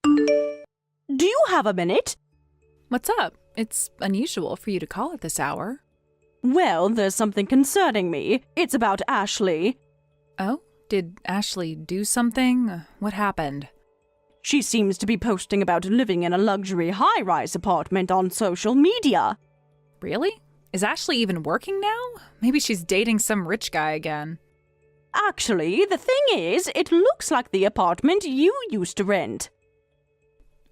Do you have a minute? What's up? It's unusual for you to call at this hour. Well, there's something concerning me. It's about Ashley. Oh? Did Ashley do something? What happened? She seems to be posting about living in a luxury high-rise apartment on social media. Really? Is Ashley even working now? Maybe she's dating some rich guy again. Actually, the thing is, it looks like the apartment you used to rent.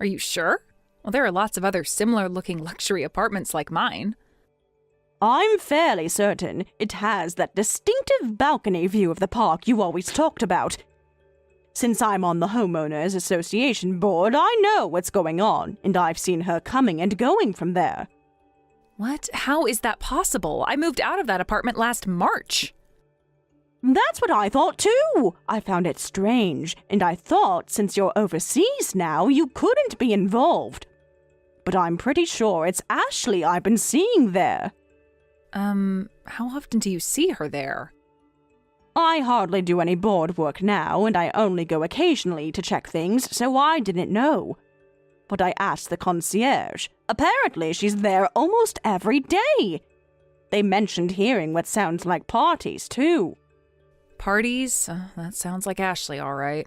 Are you sure? Well, there are lots of other similar-looking luxury apartments like mine. I'm fairly certain it has that distinctive balcony view of the park you always talked about. Since I'm on the Homeowners Association board, I know what's going on, and I've seen her coming and going from there. What? How is that possible? I moved out of that apartment last March. That's what I thought too. I found it strange, and I thought since you're overseas now, you couldn't be involved. But I'm pretty sure it's Ashley I've been seeing there. How often do you see her there? I hardly do any board work now, and I only go occasionally to check things, so I didn't know. But I asked the concierge. Apparently she's there almost every day. They mentioned hearing what sounds like parties, too. Parties? That sounds like Ashley, all right.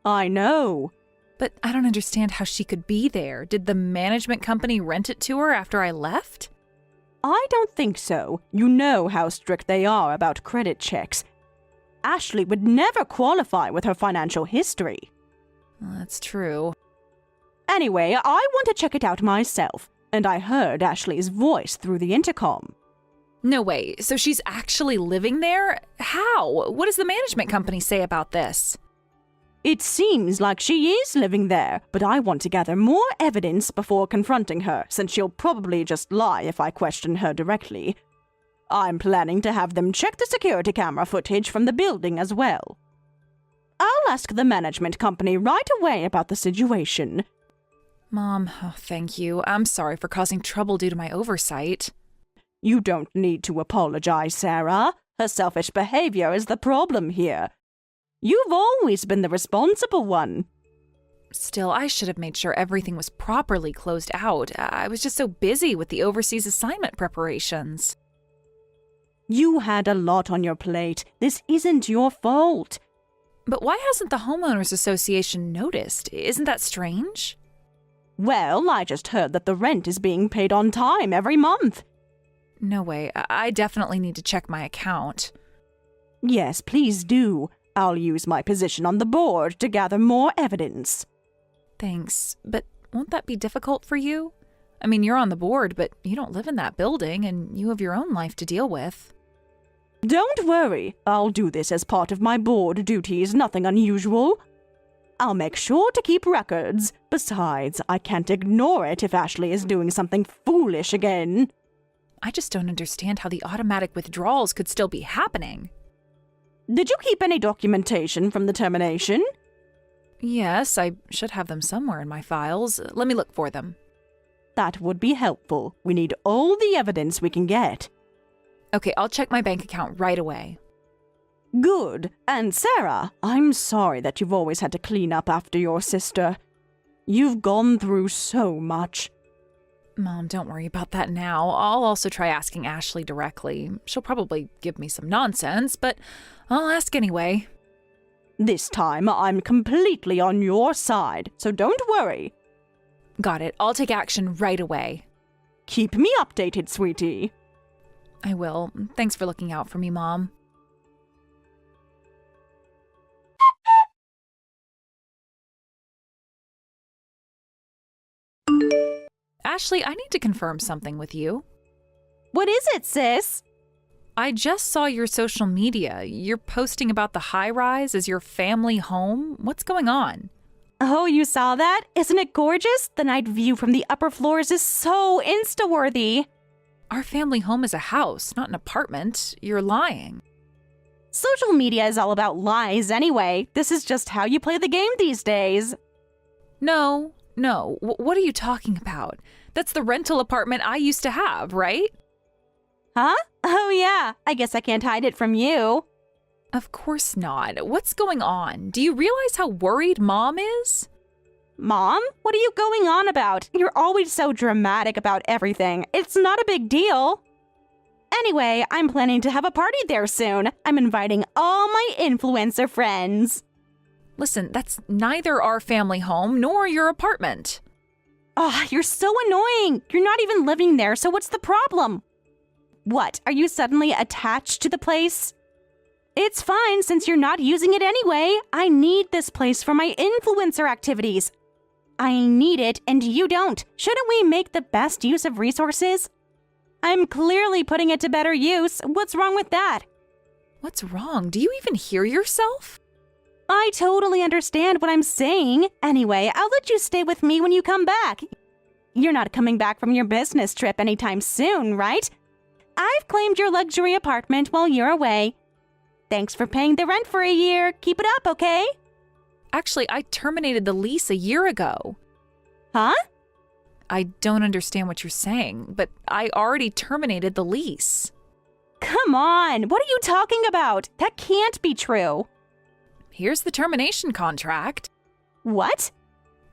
I know. But I don't understand how she could be there. Did the management company rent it to her after I left? I don't think so. You know how strict they are about credit checks. Ashley would never qualify with her financial history. Well, that's true. Anyway, I want to check it out myself, and I heard Ashley's voice through the intercom. No way. So she's actually living there? How? What does the management company say about this? It seems like she is living there, but I want to gather more evidence before confronting her, since she'll probably just lie if I question her directly. I'm planning to have them check the security camera footage from the building as well. I'll ask the management company right away about the situation. Mom, thank you. I'm sorry for causing trouble due to my oversight. You don't need to apologize, Sarah. Her selfish behavior is the problem here. You've always been the responsible one. Still, I should have made sure everything was properly closed out. I was just so busy with the overseas assignment preparations. You had a lot on your plate. This isn't your fault. But why hasn't the Homeowners Association noticed? Isn't that strange? Well, I just heard that the rent is being paid on time every month. No way. I definitely need to check my account. Yes, please do. I'll use my position on the board to gather more evidence. Thanks, but won't that be difficult for you? I mean, you're on the board, but you don't live in that building, and you have your own life to deal with. Don't worry. I'll do this as part of my board duties, nothing unusual. I'll make sure to keep records. Besides, I can't ignore it if Ashley is doing something foolish again. I just don't understand how the automatic withdrawals could still be happening. Did you keep any documentation from the termination? Yes, I should have them somewhere in my files. Let me look for them. That would be helpful. We need all the evidence we can get. Okay, I'll check my bank account right away. Good. And Sarah, I'm sorry that you've always had to clean up after your sister. You've gone through so much. Mom, don't worry about that now. I'll also try asking Ashley directly. She'll probably give me some nonsense, but I'll ask anyway. This time, I'm completely on your side, so don't worry. Got it. I'll take action right away. Keep me updated, sweetie. I will. Thanks for looking out for me, Mom. Ashley, I need to confirm something with you. What is it, sis? I just saw your social media. You're posting about the high-rise as your family home. What's going on? Oh, you saw that? Isn't it gorgeous? The night view from the upper floors is so Insta-worthy. Our family home is a house, not an apartment. You're lying. Social media is all about lies anyway. This is just how you play the game these days. No. What are you talking about? That's the rental apartment I used to have, right? Huh? Oh yeah, I guess I can't hide it from you. Of course not. What's going on? Do you realize how worried Mom is? Mom, what are you going on about? You're always so dramatic about everything. It's not a big deal. Anyway, I'm planning to have a party there soon. I'm inviting all my influencer friends. Listen, that's neither our family home nor your apartment. You're so annoying. You're not even living there, so what's the problem? What, are you suddenly attached to the place? It's fine since you're not using it anyway. I need this place for my influencer activities. I need it and you don't. Shouldn't we make the best use of resources? I'm clearly putting it to better use. What's wrong with that? What's wrong? Do you even hear yourself? I totally understand what I'm saying. Anyway, I'll let you stay with me when you come back. You're not coming back from your business trip anytime soon, right? I've claimed your luxury apartment while you're away. Thanks for paying the rent for a year. Keep it up, okay? Actually, I terminated the lease a year ago. Huh? I don't understand what you're saying, but I already terminated the lease. Come on, what are you talking about? That can't be true. Here's the termination contract. What?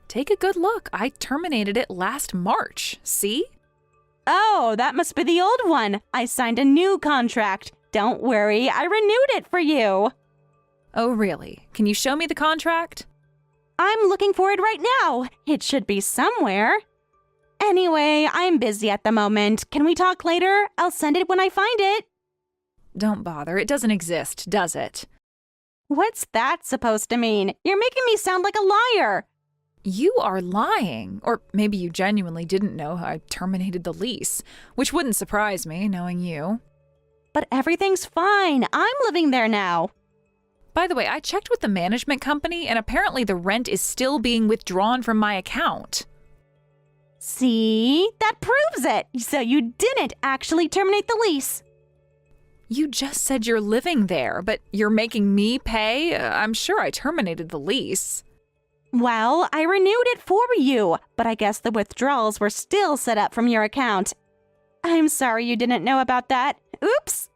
Take a good look. I terminated it last March. See? Oh, that must be the old one. I signed a new contract. Don't worry, I renewed it for you. Oh, really? Can you show me the contract? I'm looking for it right now. It should be somewhere. Anyway, I'm busy at the moment. Can we talk later? I'll send it when I find it. Don't bother. It doesn't exist, does it? What's that supposed to mean? You're making me sound like a liar. You are lying. Or maybe you genuinely didn't know I terminated the lease, which wouldn't surprise me, knowing you. But everything's fine. I'm living there now. By the way, I checked with the management company, and apparently the rent is still being withdrawn from my account. See? That proves it. So you didn't actually terminate the lease. You just said you're living there, but you're making me pay? I'm sure I terminated the lease. Well, I renewed it for you, but I guess the withdrawals were still set up from your account. I'm sorry you didn't know about that. Oops.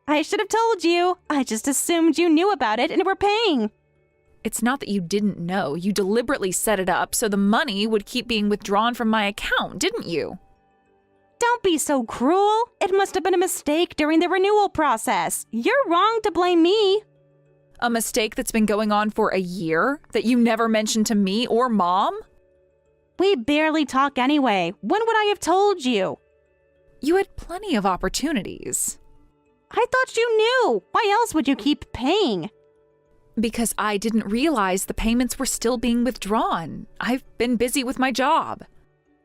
I should have told you. I just assumed you knew about it and were paying. It's not that you didn't know. You deliberately set it up so the money would keep being withdrawn from my account, didn't you? Don't be so cruel. It must have been a mistake during the renewal process. You're wrong to blame me. A mistake that's been going on for a year that you never mentioned to me or Mom? We barely talk anyway. When would I have told you? You had plenty of opportunities. I thought you knew. Why else would you keep paying? Because I didn't realize the payments were still being withdrawn. I've been busy with my job.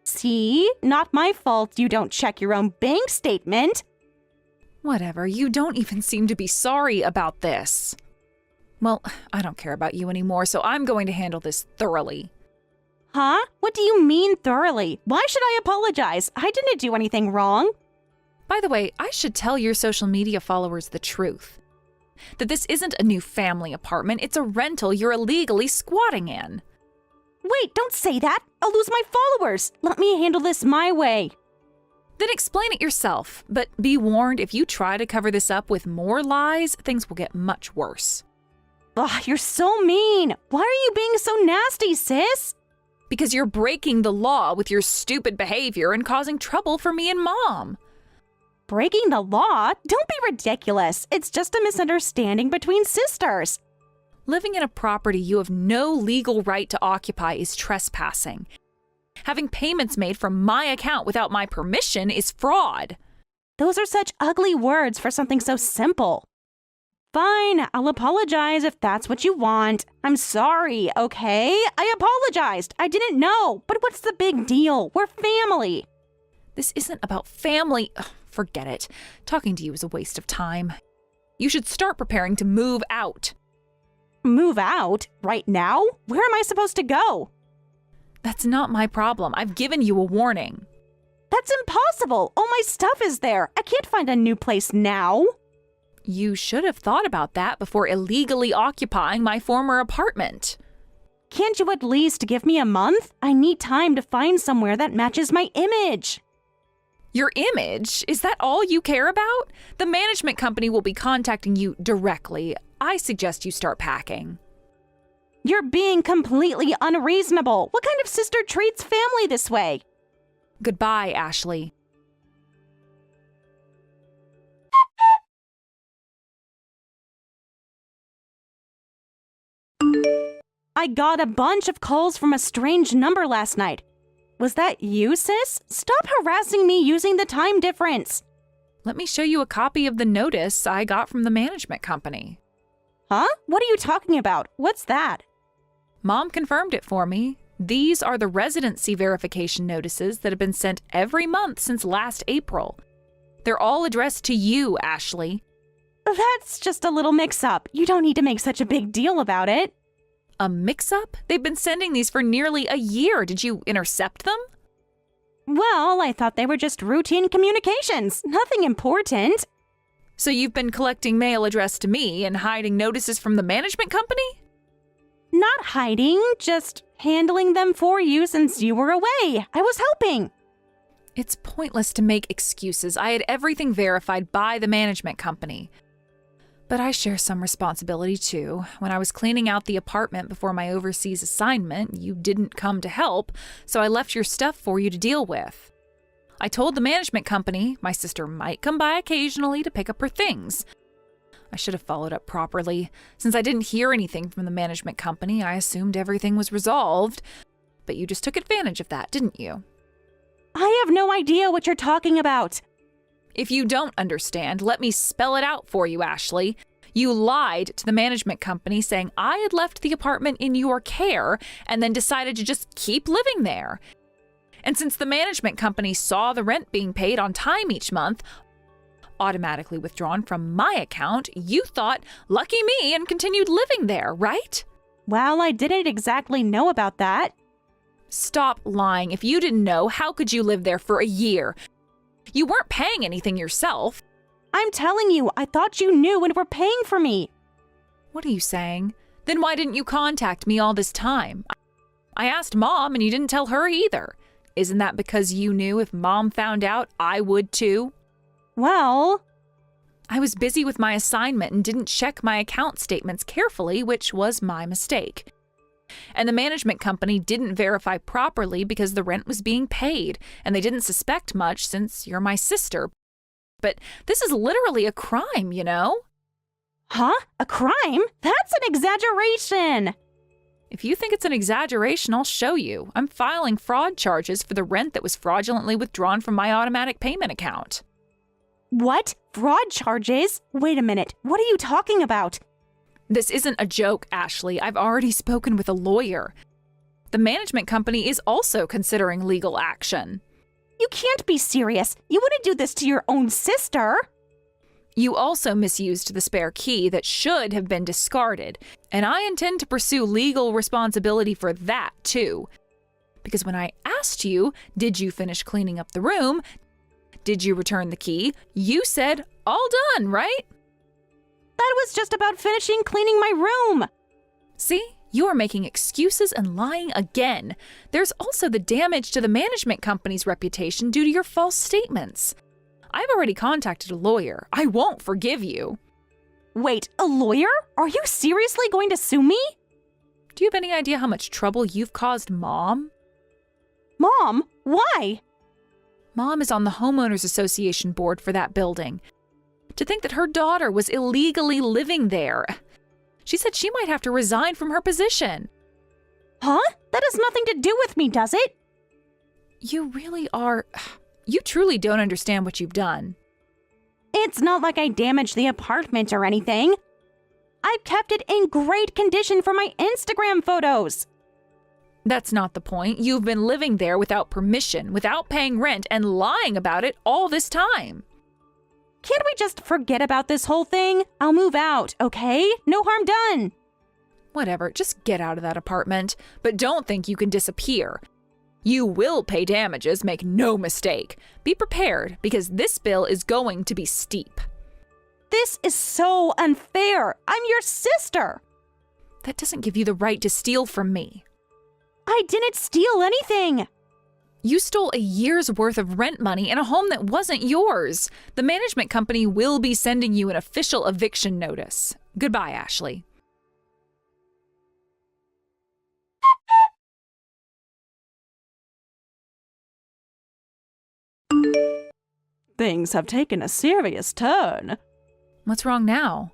See? Not my fault you don't check your own bank statement. Whatever, you don't even seem to be sorry about this. Well, I don't care about you anymore, so I'm going to handle this thoroughly. Huh? What do you mean thoroughly? Why should I apologize? I didn't do anything wrong. By the way, I should tell your social media followers the truth. That this isn't a new family apartment, it's a rental you're illegally squatting in. Wait, don't say that. I'll lose my followers. Let me handle this my way. Then explain it yourself, but be warned, if you try to cover this up with more lies, things will get much worse. Ugh, you're so mean. Why are you being so nasty, sis? Because you're breaking the law with your stupid behavior and causing trouble for me and Mom. Breaking the law? Don't be ridiculous. It's just a misunderstanding between sisters. Living in a property you have no legal right to occupy is trespassing. Having payments made from my account without my permission is fraud. Those are such ugly words for something so simple. Fine, I'll apologize if that's what you want. I'm sorry, okay? I apologized. I didn't know. But what's the big deal? We're family. This isn't about family. Ugh, forget it. Talking to you is a waste of time. You should start preparing to move out. Move out? Right now? Where am I supposed to go? That's not my problem. I've given you a warning. That's impossible. All my stuff is there. I can't find a new place now. You should have thought about that before illegally occupying my former apartment. Can't you at least give me a month? I need time to find somewhere that matches my image. Your image? Is that all you care about? The management company will be contacting you directly. I suggest you start packing. You're being completely unreasonable. What kind of sister treats family this way? Goodbye, Ashley. I got a bunch of calls from a strange number last night. Was that you, sis? Stop harassing me using the time difference. Let me show you a copy of the notice I got from the management company. Huh? What are you talking about? What's that? Mom confirmed it for me. These are the residency verification notices that have been sent every month since last April. They're all addressed to you, Ashley. That's just a little mix-up. You don't need to make such a big deal about it. A mix-up? They've been sending these for nearly a year. Did you intercept them? Well, I thought they were just routine communications. Nothing important. So you've been collecting mail addressed to me and hiding notices from the management company? Not hiding, just handling them for you since you were away. I was helping. It's pointless to make excuses. I had everything verified by the management company. But I share some responsibility too. When I was cleaning out the apartment before my overseas assignment, you didn't come to help, so I left your stuff for you to deal with. I told the management company my sister might come by occasionally to pick up her things. I should have followed up properly. Since I didn't hear anything from the management company, I assumed everything was resolved. But you just took advantage of that, didn't you? I have no idea what you're talking about. If you don't understand, let me spell it out for you, Ashley. You lied to the management company saying I had left the apartment in your care and then decided to just keep living there. And since the management company saw the rent being paid on time each month, automatically withdrawn from my account, you thought, lucky me, and continued living there, right? Well, I didn't exactly know about that. Stop lying. If you didn't know, how could you live there for a year? You weren't paying anything yourself. I'm telling you, I thought you knew and were paying for me. What are you saying? Then why didn't you contact me all this time? I asked Mom and you didn't tell her either. Isn't that because you knew if Mom found out, I would too? Well, I was busy with my assignment and didn't check my account statements carefully, which was my mistake. And the management company didn't verify properly because the rent was being paid, and they didn't suspect much since you're my sister. But this is literally a crime, you know? Huh? A crime? That's an exaggeration! If you think it's an exaggeration, I'll show you. I'm filing fraud charges for the rent that was fraudulently withdrawn from my automatic payment account. What? Fraud charges? Wait a minute, what are you talking about? This isn't a joke, Ashley. I've already spoken with a lawyer. The management company is also considering legal action. You can't be serious. You wouldn't do this to your own sister. You also misused the spare key that should have been discarded, and I intend to pursue legal responsibility for that too. Because when I asked you, did you finish cleaning up the room? Did you return the key? You said, all done, right? That was just about finishing cleaning my room. See? You are making excuses and lying again. There's also the damage to the management company's reputation due to your false statements. I've already contacted a lawyer. I won't forgive you. Wait, a lawyer? Are you seriously going to sue me? Do you have any idea how much trouble you've caused Mom? Mom? Why? Mom is on the Homeowners Association board for that building. To think that her daughter was illegally living there. She said she might have to resign from her position. Huh? That has nothing to do with me, does it? You really are... You truly don't understand what you've done. It's not like I damaged the apartment or anything. I've kept it in great condition for my Instagram photos. That's not the point. You've been living there without permission, without paying rent, and lying about it all this time. Can't we just forget about this whole thing? I'll move out, okay? No harm done. Whatever, just get out of that apartment. But don't think you can disappear. You will pay damages, make no mistake. Be prepared, because this bill is going to be steep. This is so unfair. I'm your sister. That doesn't give you the right to steal from me. I didn't steal anything. You stole a year's worth of rent money in a home that wasn't yours. The management company will be sending you an official eviction notice. Goodbye, Ashley. Things have taken a serious turn. What's wrong now?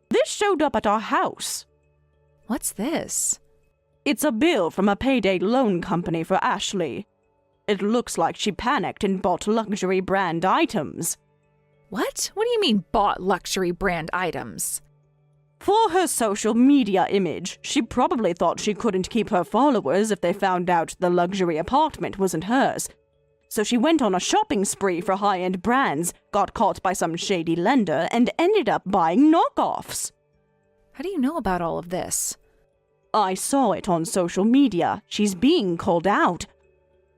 This showed up at our house. What's this? It's a bill from a payday loan company for Ashley. It looks like she panicked and bought luxury brand items. What? What do you mean bought luxury brand items? For her social media image, she probably thought she couldn't keep her followers if they found out the luxury apartment wasn't hers. So she went on a shopping spree for high-end brands, got caught by some shady lender, and ended up buying knockoffs. How do you know about all of this? I saw it on social media. She's being called out.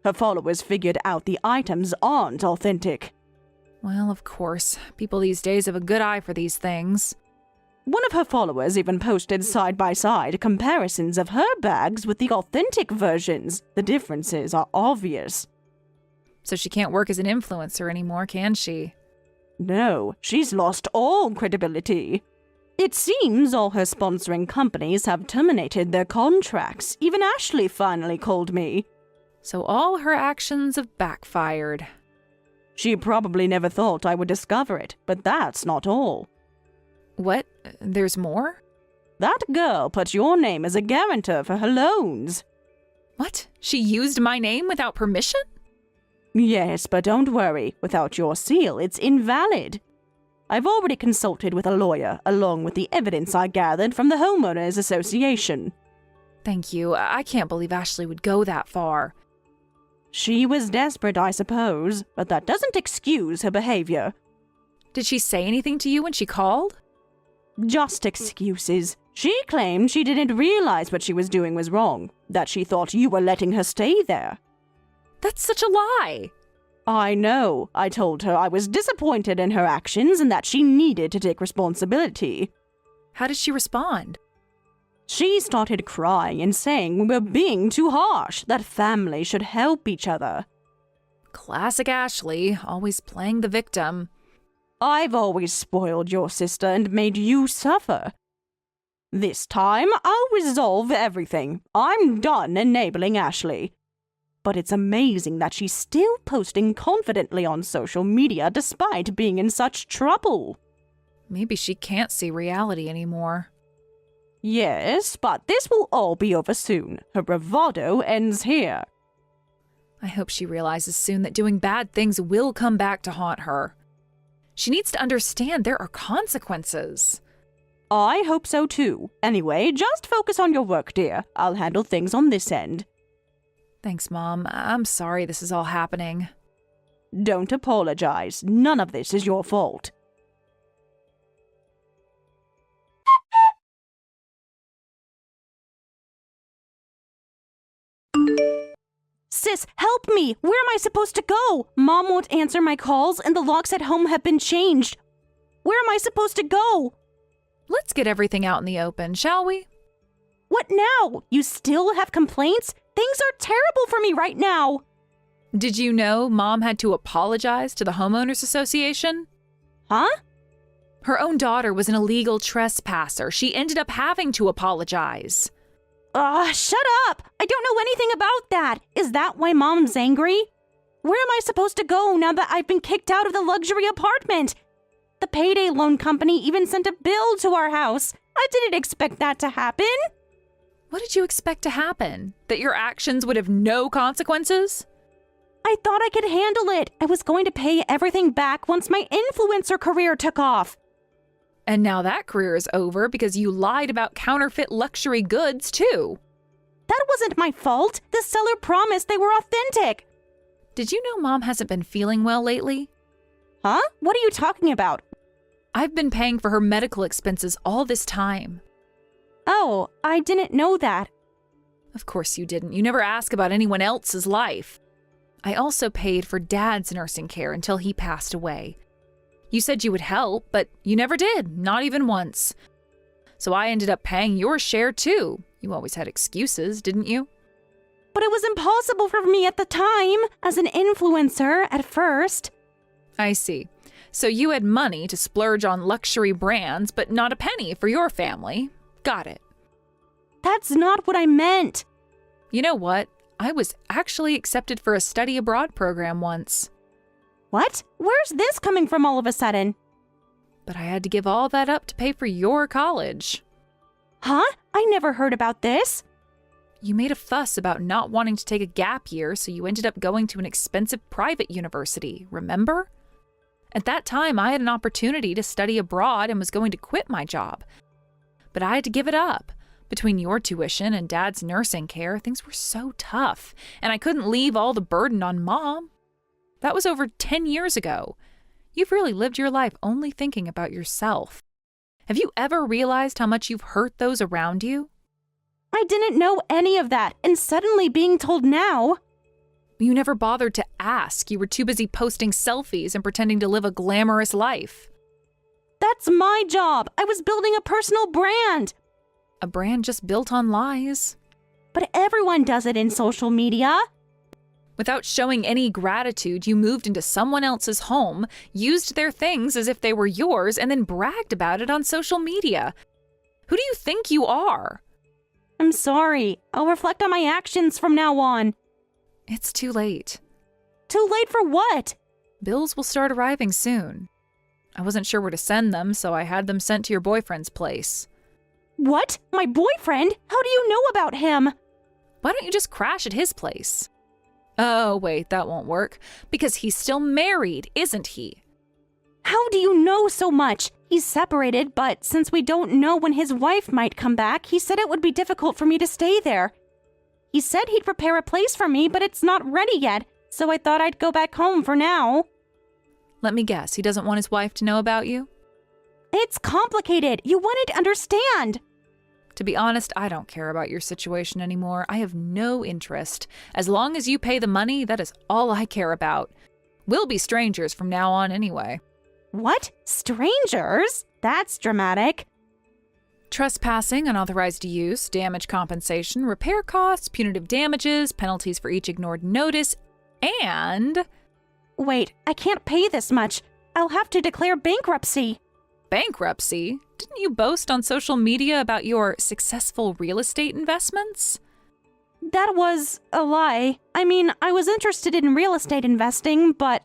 Her followers figured out the items aren't authentic. Well, of course. People these days have a good eye for these things. One of her followers even posted side-by-side comparisons of her bags with the authentic versions. The differences are obvious. So she can't work as an influencer anymore, can she? No, she's lost all credibility. It seems all her sponsoring companies have terminated their contracts. Even Ashley finally called me. So all her actions have backfired. She probably never thought I would discover it, but that's not all. What? There's more? That girl put your name as a guarantor for her loans. What? She used my name without permission? Yes, but don't worry. Without your seal, it's invalid. I've already consulted with a lawyer, along with the evidence I gathered from the Homeowners Association. Thank you. I can't believe Ashley would go that far. She was desperate, I suppose, but that doesn't excuse her behavior. Did she say anything to you when she called? Just excuses. She claimed she didn't realize what she was doing was wrong, that she thought you were letting her stay there. That's such a lie. I know. I told her I was disappointed in her actions and that she needed to take responsibility. How did she respond? She started crying and saying we were being too harsh, that families should help each other. Classic Ashley, always playing the victim. I've always spoiled your sister and made you suffer. This time, I'll resolve everything. I'm done enabling Ashley. But it's amazing that she's still posting confidently on social media despite being in such trouble. Maybe she can't see reality anymore. Yes, but this will all be over soon. Her bravado ends here. I hope she realizes soon that doing bad things will come back to haunt her. She needs to understand there are consequences. I hope so too. Anyway, just focus on your work, dear. I'll handle things on this end. Thanks, Mom. I'm sorry this is all happening. Don't apologize. None of this is your fault. Sis, help me! Where am I supposed to go? Mom won't answer my calls and the locks at home have been changed. Where am I supposed to go? Let's get everything out in the open, shall we? What now? You still have complaints? Things are terrible for me right now. Did you know Mom had to apologize to the Homeowners Association? Huh? Her own daughter was an illegal trespasser. She ended up having to apologize. Shut up! I don't know anything about that. Is that why Mom's angry? Where am I supposed to go now that I've been kicked out of the luxury apartment? The payday loan company even sent a bill to our house. I didn't expect that to happen. What did you expect to happen? That your actions would have no consequences? I thought I could handle it. I was going to pay everything back once my influencer career took off. And now that career is over because you lied about counterfeit luxury goods, too. That wasn't my fault. The seller promised they were authentic. Did you know Mom hasn't been feeling well lately? Huh? What are you talking about? I've been paying for her medical expenses all this time. Oh, I didn't know that. Of course you didn't. You never ask about anyone else's life. I also paid for Dad's nursing care until he passed away. You said you would help, but you never did, not even once. So I ended up paying your share too. You always had excuses, didn't you? But it was impossible for me at the time, as an influencer at first. I see. So you had money to splurge on luxury brands, but not a penny for your family. Got it. That's not what I meant. You know what? I was actually accepted for a study abroad program once. What? Where's this coming from all of a sudden? But I had to give all that up to pay for your college. Huh? I never heard about this. You made a fuss about not wanting to take a gap year, so you ended up going to an expensive private university, remember? At that time, I had an opportunity to study abroad and was going to quit my job. But I had to give it up. Between your tuition and Dad's nursing care, things were so tough, and I couldn't leave all the burden on Mom. That was over 10 years ago. You've really lived your life only thinking about yourself. Have you ever realized how much you've hurt those around you? I didn't know any of that, and suddenly being told now. You never bothered to ask. You were too busy posting selfies and pretending to live a glamorous life. That's my job. I was building a personal brand. A brand just built on lies. But everyone does it in social media. Without showing any gratitude, you moved into someone else's home, used their things as if they were yours, and then bragged about it on social media. Who do you think you are? I'm sorry. I'll reflect on my actions from now on. It's too late. Too late for what? Bills will start arriving soon. I wasn't sure where to send them, so I had them sent to your boyfriend's place. What? My boyfriend? How do you know about him? Why don't you just crash at his place? Oh, wait, that won't work. Because he's still married, isn't he? How do you know so much? He's separated, but since we don't know when his wife might come back, he said it would be difficult for me to stay there. He said he'd prepare a place for me, but it's not ready yet, so I thought I'd go back home for now. Let me guess, he doesn't want his wife to know about you? It's complicated. You wanted to understand. To be honest, I don't care about your situation anymore. I have no interest. As long as you pay the money, that is all I care about. We'll be strangers from now on anyway. What? Strangers? That's dramatic. Trespassing, unauthorized use, damage compensation, repair costs, punitive damages, penalties for each ignored notice, and... Wait, I can't pay this much. I'll have to declare bankruptcy. Bankruptcy? Didn't you boast on social media about your successful real estate investments? That was a lie. I mean, I was interested in real estate investing, but...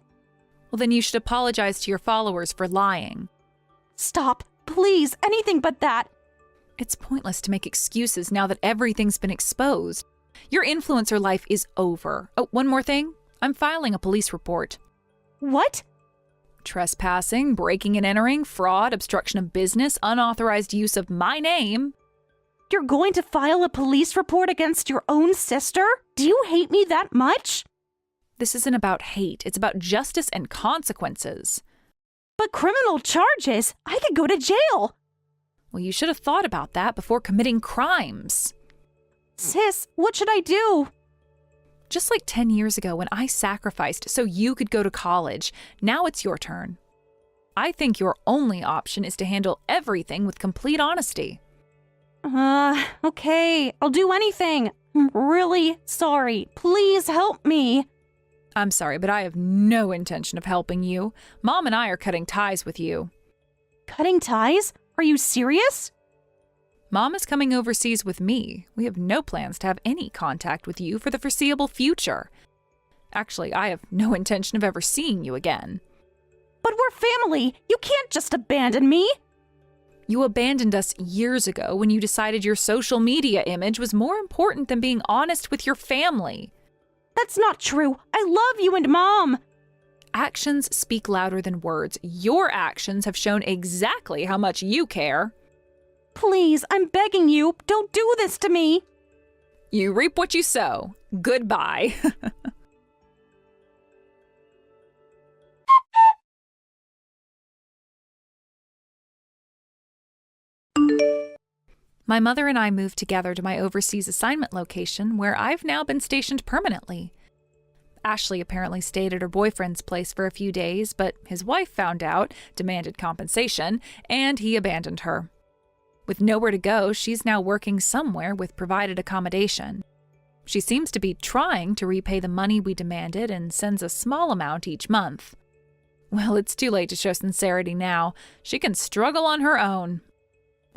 Well, then you should apologize to your followers for lying. Stop. Please, anything but that. It's pointless to make excuses now that everything's been exposed. Your influencer life is over. Oh, one more thing. I'm filing a police report. What? Trespassing, breaking and entering, fraud, obstruction of business, unauthorized use of my name. You're going to file a police report against your own sister? Do you hate me that much? This isn't about hate. It's about justice and consequences. But criminal charges? I could go to jail. Well, you should have thought about that before committing crimes. Sis, what should I do? Just like 10 years ago when I sacrificed so you could go to college, now it's your turn. I think your only option is to handle everything with complete honesty. Okay, I'll do anything. I'm really sorry. Please help me. I'm sorry, but I have no intention of helping you. Mom and I are cutting ties with you. Cutting ties? Are you serious? Mom is coming overseas with me. We have no plans to have any contact with you for the foreseeable future. Actually, I have no intention of ever seeing you again. But we're family. You can't just abandon me. You abandoned us years ago when you decided your social media image was more important than being honest with your family. That's not true. I love you and Mom. Actions speak louder than words. Your actions have shown exactly how much you care. Please, I'm begging you, don't do this to me. You reap what you sow. Goodbye. My mother and I moved together to my overseas assignment location, where I've now been stationed permanently. Ashley apparently stayed at her boyfriend's place for a few days, but his wife found out, demanded compensation, and he abandoned her. With nowhere to go, she's now working somewhere with provided accommodation. She seems to be trying to repay the money we demanded and sends a small amount each month. Well, it's too late to show sincerity now. She can struggle on her own.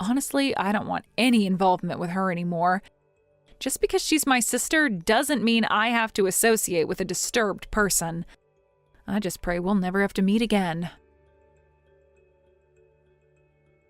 Honestly, I don't want any involvement with her anymore. Just because she's my sister doesn't mean I have to associate with a disturbed person. I just pray we'll never have to meet again.